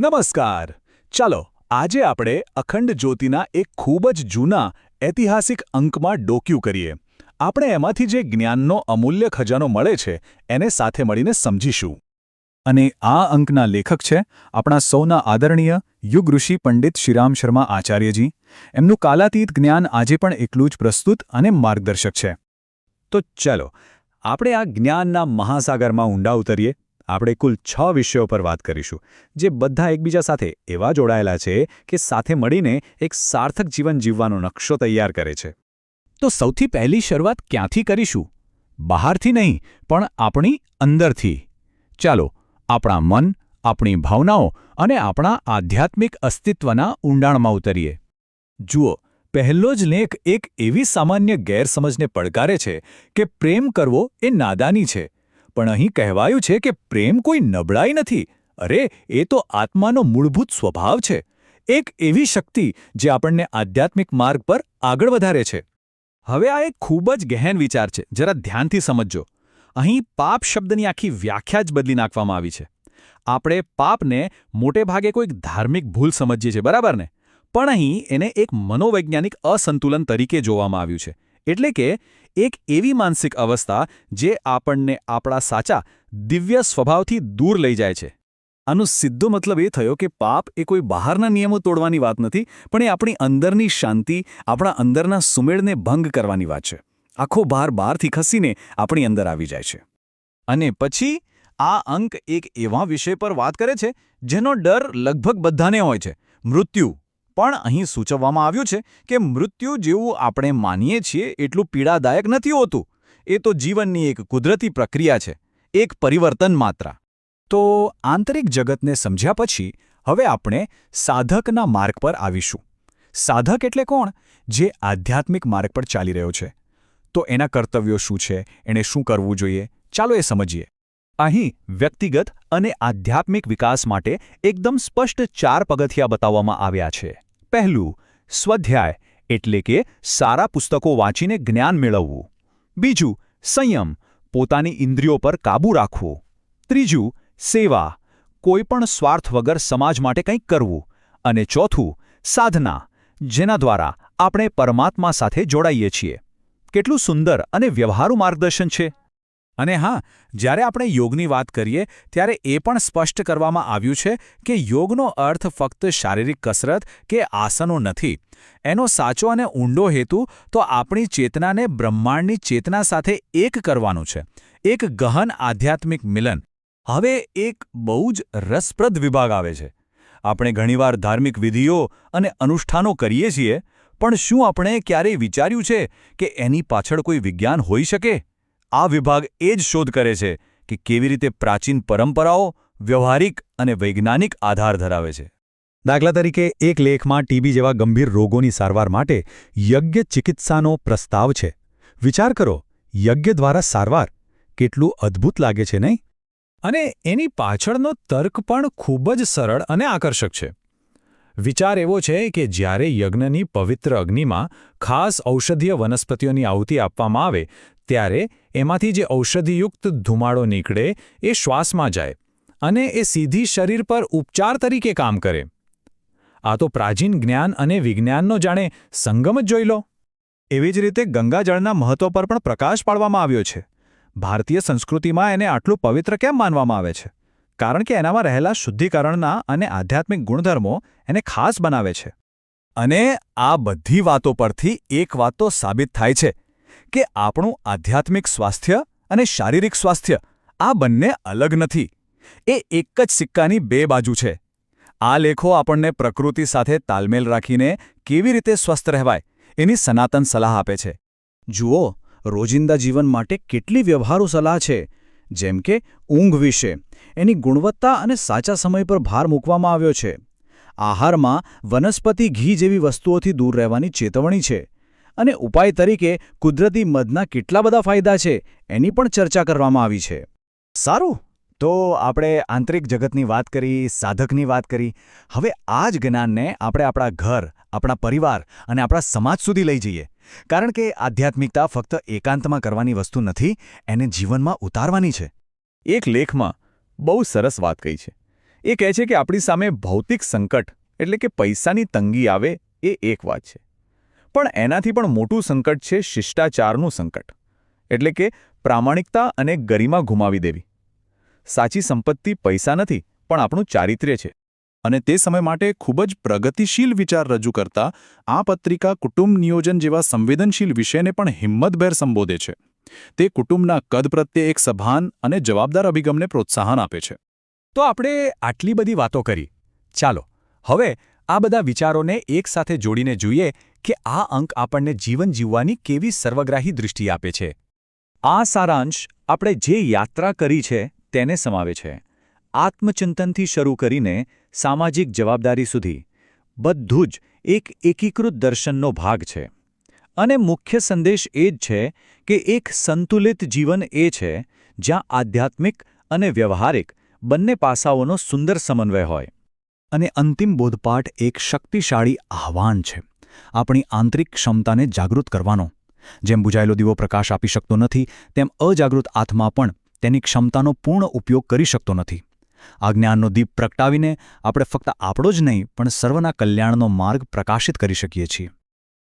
નમસ્કાર. ચાલો આજે આપણે અખંડ જ્યોતિના એક ખૂબ જ જૂના ઐતિહાસિક અંકમાં ડોક્યું કરીએ. આપણે એમાંથી જે જ્ઞાનનો અમૂલ્ય ખજાનો મળે છે એને સાથે મળીને સમજીશું. અને આ અંકના લેખક છે આપણા સૌના આદરણીય યુગ ઋષિ પંડિત શ્રીરામ શર્મા આચાર્યજી. એમનું કાલાતીત જ્ઞાન આજે પણ એટલું જ પ્રસ્તુત અને માર્ગદર્શક છે. તો ચલો આપણે આ જ્ઞાનના મહાસાગરમાં ઊંડા ઉતરીએ. આપણે કુલ 6 વિષયો પર વાત કરીશું જે બધા એકબીજા સાથે એવા જોડાયેલા છે કે સાથે મળીને એક સાર્થક જીવન જીવવાનો નકશો તૈયાર કરે છે. તો સૌથી પહેલી શરૂઆત ક્યાંથી કરીશું? બહારથી નહીં, પણ આપણી અંદરથી. ચાલો આપણા મન, આપણી ભાવનાઓ અને આપણા આધ્યાત્મિક અસ્તિત્વના ઊંડાણમાં ઉતરીએ. જુઓ, પહેલો જ લેખ એક એવી સામાન્ય ગેરસમજને પડકારે છે કે પ્રેમ કરવો એ નાદાની છે. પણ અહીં કહેવાયું છે કે પ્રેમ કોઈ નબળાઈ નથી. અરે, એ તો આત્માનો મૂળભૂત સ્વભાવ છે. એક એવી શક્તિ જે આપણને આધ્યાત્મિક માર્ગ પર આગળ વધારે છે. હવે આ એક ખૂબ જ ગહેન વિચાર છે, જરા ધ્યાનથી સમજજો. અહીં પાપ શબ્દની આખી વ્યાખ્યા જ બદલી નાખવામાં આવી છે. આપણે પાપને મોટે ભાગે કોઈક ધાર્મિક ભૂલ સમજીએ છીએ, બરાબર ને? પણ અહીં એને એક મનોવૈજ્ઞાનિક અસંતુલન તરીકે જોવામાં આવ્યું છે. એટલે કે એક એવી માનસિક અવસ્થા જે આપણને આપણા સાચા દિવ્ય સ્વભાવથી દૂર લઈ જાય છે. આનો સીધો મતલબ એ થયો કે પાપ એ કોઈ બહારના નિયમો તોડવાની વાત નથી, પણ એ આપણી અંદરની શાંતિ, આપણા અંદરના સુમેળને ભંગ કરવાની વાત છે. આખો ભાર બહારથી ખસીને આપણી અંદર આવી જાય છે. અને પછી આ અંક એક એવા વિષય પર વાત કરે છે જેનો ડર લગભગ બધાને હોય છે: મૃત્યુ. પણ અહીં સૂચવવામાં આવ્યું છે કે મૃત્યુ જેવું આપણે માનીએ છીએ એટલું પીડાદાયક નથી હોતું. એ તો જીવનની એક કુદરતી પ્રક્રિયા છે, એક પરિવર્તન માત્ર. તો આંતરિક જગતને સમજ્યા પછી હવે આપણે સાધકના માર્ગ પર આવીશું. સાધક એટલે કોણ? જે આધ્યાત્મિક માર્ગ પર ચાલી રહ્યો છે. તો એના કર્તવ્યો શું છે? એણે શું કરવું જોઈએ? ચાલો એ સમજીએ. અહીં વ્યક્તિગત અને આધ્યાત્મિક વિકાસ માટે એકદમ સ્પષ્ટ 4 પગથિયાં બતાવવામાં આવ્યા છે. પહેલું, સ્વાધ્યાય એટલે કે સારા પુસ્તકો વાંચીને જ્ઞાન મેળવવું. બીજું, સંયમ, પોતાની ઇન્દ્રિયો પર કાબૂ રાખવો. ત્રીજું, સેવા, કોઈપણ સ્વાર્થ વગર સમાજ માટે કંઈક કરવું. અને ચોથું, સાધના, જેના દ્વારા આપણે પરમાત્મા સાથે જોડાઈએ છીએ. કેટલું સુંદર અને વ્યવહારુ માર્ગદર્શન છે! અને હા, જ્યારે આપણે યોગની વાત કરીએ ત્યારે એ પણ સ્પષ્ટ કરવામાં આવ્યું છે કે યોગનો અર્થ ફક્ત શારીરિક કસરત કે આસનો નથી. એનો સાચો અને ઊંડો હેતુ તો આપણી ચેતનાને બ્રહ્માંડની ચેતના સાથે એક કરવાનું છે. એક ગહન આધ્યાત્મિક મિલન. હવે એક બહુ જ રસપ્રદ વિભાગ આવે છે. આપણે ઘણીવાર ધાર્મિક વિધિઓ અને અનુષ્ઠાનો કરીએ છીએ, પણ શું આપણે ક્યારેય વિચાર્યું છે કે એની પાછળ કોઈ વિજ્ઞાન હોઈ શકે? આ વિભાગ એ જ શોધ કરે છે કે કેવી રીતે પ્રાચીન પરંપરાઓ વ્યવહારિક અને વૈજ્ઞાનિક આધાર ધરાવે છે. દાખલા તરીકે, એક લેખમાં ટીબી જેવા ગંભીર રોગોની સારવાર માટે યજ્ઞ ચિકિત્સાનો પ્રસ્તાવ છે. વિચાર કરો, યજ્ઞ દ્વારા સારવાર! કેટલું અદ્ભુત લાગે છે, નહીં? અને એની પાછળનો તર્ક પણ ખૂબ જ સરળ અને આકર્ષક છે. વિચાર એવો છે કે જ્યારે યજ્ઞની પવિત્ર અગ્નિમાં ખાસ ઔષધીય વનસ્પતિઓની આહુતિ આપવામાં આવે ત્યારે એમાંથી જે ઔષધિયુક્ત ધુમાડો નીકળે એ શ્વાસમાં જાય અને એ સીધી શરીર પર ઉપચાર તરીકે કામ કરે. આ તો પ્રાચીન જ્ઞાન અને વિજ્ઞાનનો જાણે સંગમ જ જોઈ લો. એવી જ રીતે ગંગાજળના મહત્વ પર પણ પ્રકાશ પાડવામાં આવ્યો છે. ભારતીય સંસ્કૃતિમાં એને આટલું પવિત્ર કેમ માનવામાં આવે છે? કારણ કે એનામાં રહેલા શુદ્ધિકરણના અને આધ્યાત્મિક ગુણધર્મો એને ખાસ બનાવે છે. અને આ બધી વાતો પરથી એક વાત તો સાબિત થાય છે કે આપણું આધ્યાત્મિક સ્વાસ્થ્ય અને શારીરિક સ્વાસ્થ્ય આ બંને અલગ નથી. એ એક જ સિક્કાની 2 બાજુ છે. આ લેખો આપણને પ્રકૃતિ સાથે તાલમેલ રાખીને કેવી રીતે સ્વસ્થ રહેવાય એની સનાતન સલાહ આપે છે. જુઓ, રોજિંદા જીવન માટે કેટલી વ્યવહારુ સલાહ છે. જેમ કે ઊંઘ વિશે એની ગુણવત્તા અને સાચા સમય પર ભાર મૂકવામાં આવ્યો છે. આહારમાં વનસ્પતિ ઘી જેવી વસ્તુઓથી દૂર રહેવાની ચેતવણી છે. અને ઉપાય તરીકે કુદરતી મધના કેટલા બધા ફાયદા છે એની પણ ચર્ચા કરવામાં આવી છે. સારું, તો આપણે આંતરિક જગતની વાત કરી, સાધકની વાત કરી. હવે આ જ જ્ઞાનને આપણે આપણા ઘર, આપણા પરિવાર અને આપણા સમાજ સુધી લઈ જઈએ. કારણ કે આધ્યાત્મિકતા ફક્ત એકાંતમાં કરવાની વસ્તુ નથી, એને જીવનમાં ઉતારવાની છે. એક લેખમાં બહુ સરસ વાત કહી છે એ કહે છે કે આપણી સામે ભૌતિક સંકટ એટલે કે પૈસાની તંગી આવે એ એક વાત છે, પણ એનાથી પણ મોટું સંકટ છે શિષ્ટાચારનું સંકટ, એટલે કે પ્રામાણિકતા અને ગરિમા ગુમાવી દેવી. સાચી સંપત્તિ પૈસા નથી, પણ આપણું ચારિત્ર્ય છે. અને તે સમય માટે ખૂબ જ પ્રગતિશીલ વિચાર રજૂ કરતા આ પત્રિકા કુટુંબ નિયોજન જેવા સંવેદનશીલ વિષયને પણ હિંમતભેર સંબોધે છે. તે કુટુંબના કદ પ્રત્યે એક સભાન અને જવાબદાર અભિગમને પ્રોત્સાહન આપે છે. તો આપણે આટલી બધી વાતો કરી. ચાલો હવે આ બધા વિચારોને એકસાથે જોડીને જોઈએ કે આ અંક આપણને જીવન જીવવાની કેવી સર્વગ્રાહી દૃષ્ટિ આપે છે. આ સારાંશ આપણે જે યાત્રા કરી છે તેને સમાવે છે. આત્મચિંતનથી શરૂ કરીને સામાજિક જવાબદારી સુધી બધું જ એક એકીકૃત દર્શનનો ભાગ છે. અને મુખ્ય સંદેશ એ જ છે કે એક સંતુલિત જીવન એ છે જ્યાં આધ્યાત્મિક અને વ્યવહારિક બંને પાસાઓનો સુંદર સમન્વય હોય. અને અંતિમ બોધપાઠ એક શક્તિશાળી આહ્વાન છે, આપણી આંતરિક ક્ષમતાને જાગૃત કરવાનો. જેમ બુજાયેલો દીવો પ્રકાશ આપી શકતો નથી, તેમ અજાગૃત આત્મા પણ તેની ક્ષમતાનો પૂર્ણ ઉપયોગ કરી શકતો નથી. આ જ્ઞાનનો દીપ પ્રગટાવીને આપણે ફક્ત આપણો જ નહીં પણ સર્વના કલ્યાણનો માર્ગ પ્રકાશિત કરી શકીએ છીએ.